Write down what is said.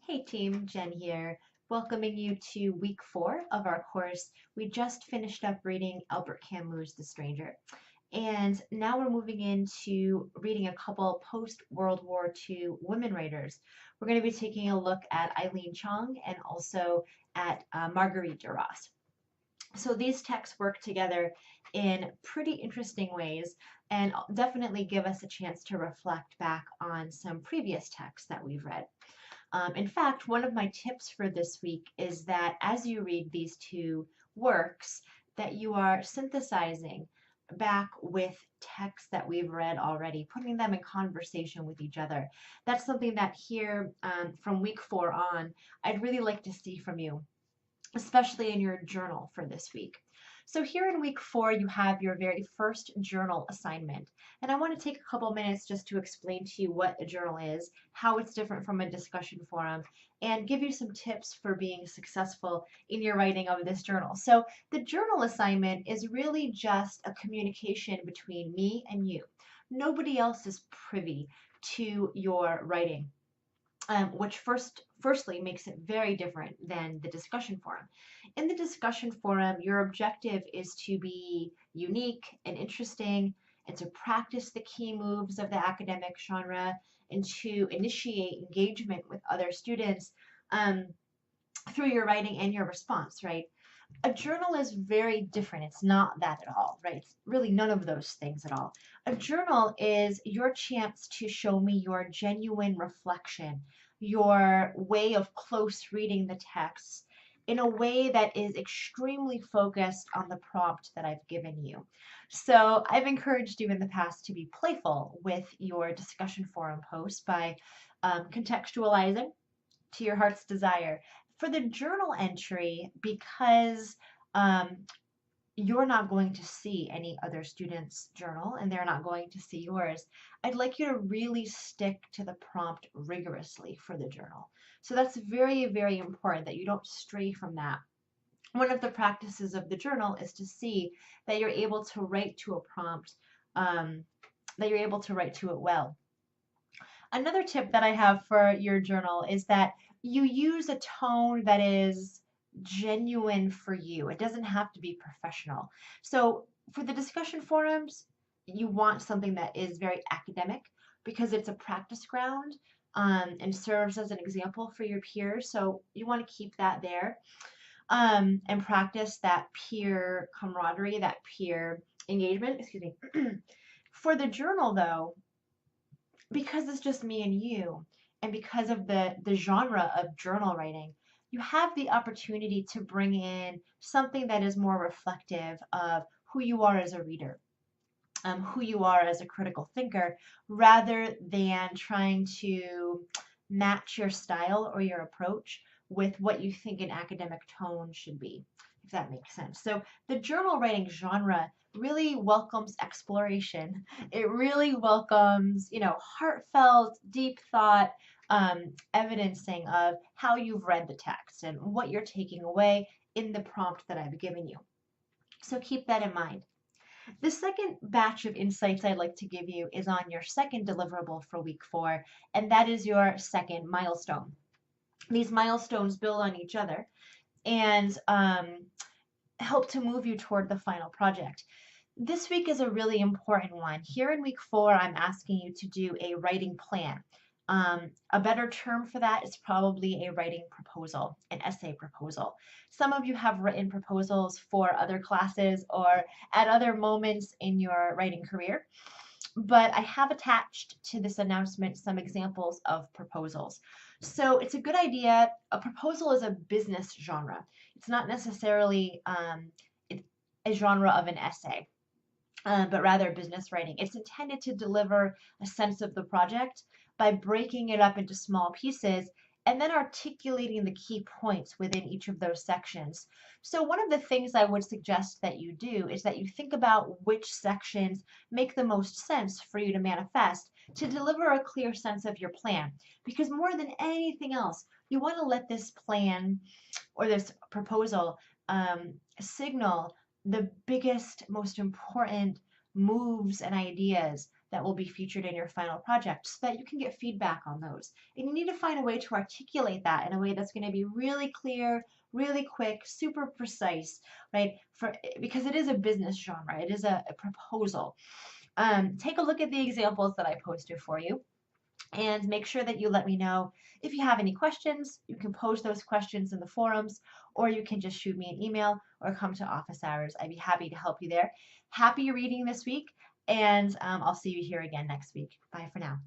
Hey team, Jen here, welcoming you to week 4 of our course. We just finished up reading Albert Camus' The Stranger, and now we're moving into reading a couple post-World War II women writers. We're going to be taking a look at Eileen Chang and also at Marguerite Duras. So these texts work together in pretty interesting ways and definitely give us a chance to reflect back on some previous texts that we've read. In fact, one of my tips for this week is that as you read these two works, that you are synthesizing back with texts that we've read already, putting them in conversation with each other. That's something that here from week 4 on, I'd really like to see from you, especially in your journal for this week. So here in week 4, you have your very first journal assignment. And I want to take a couple minutes just to explain to you what a journal is, how it's different from a discussion forum, and give you some tips for being successful in your writing of this journal. So the journal assignment is really just a communication between me and you. Nobody else is privy to your writing. Which firstly makes it very different than the discussion forum. In the discussion forum, your objective is to be unique and interesting and to practice the key moves of the academic genre and to initiate engagement with other students um, through your writing and your response, right? A journal is very different. It's not that at all, right? It's really none of those things at all. A journal is your chance to show me your genuine reflection, your way of close reading the text in a way that is extremely focused on the prompt that I've given you. So I've encouraged you in the past to be playful with your discussion forum posts by contextualizing to your heart's desire. For the journal entry, because um, you're not going to see any other student's journal and they're not going to see yours, I'd like you to really stick to the prompt rigorously for the journal. So that's very, very important that you don't stray from that. One of the practices of the journal is to see that you're able to write to a prompt, that you're able to write to it well. Another tip that I have for your journal is that you use a tone that is genuine for you. It doesn't have to be professional. So for the discussion forums, you want something that is very academic because it's a practice ground and serves as an example for your peers. So you want to keep that there and practice that peer camaraderie, that peer engagement. Excuse me. For the journal, though, because it's just me and you, and because of the genre of journal writing, you have the opportunity to bring in something that is more reflective of who you are as a reader, who you are as a critical thinker, rather than trying to match your style or your approach with what you think an academic tone should be, if that makes sense. So the journal writing genre really welcomes exploration. It really welcomes, heartfelt, deep thought, evidencing of how you've read the text and what you're taking away in the prompt that I've given you. So keep that in mind. The second batch of insights I'd like to give you is on your second deliverable for week 4, and that is your second milestone. These milestones build on each other and help to move you toward the final project. This week is a really important one. Here in week 4, I'm asking you to do a writing plan. A better term for that is probably a writing proposal, an essay proposal. Some of you have written proposals for other classes or at other moments in your writing career, but I have attached to this announcement some examples of proposals. So it's a good idea. A proposal is a business genre. It's not necessarily a genre of an essay. But rather business writing. It's intended to deliver a sense of the project by breaking it up into small pieces and then articulating the key points within each of those sections. So one of the things I would suggest that you do is that you think about which sections make the most sense for you to manifest to deliver a clear sense of your plan. Because more than anything else, you want to let this plan or this proposal signal the biggest, most important moves and ideas that will be featured in your final project so that you can get feedback on those. And you need to find a way to articulate that in a way that's going to be really clear, really quick, super precise, right? Because it is a business genre, it is a proposal. Take a look at the examples that I posted for you and make sure that you let me know if you have any questions. You can post those questions in the forums, or you can just shoot me an email or come to office hours. I'd be happy to help you there. Happy reading this week, and I'll see you here again next week. Bye for now.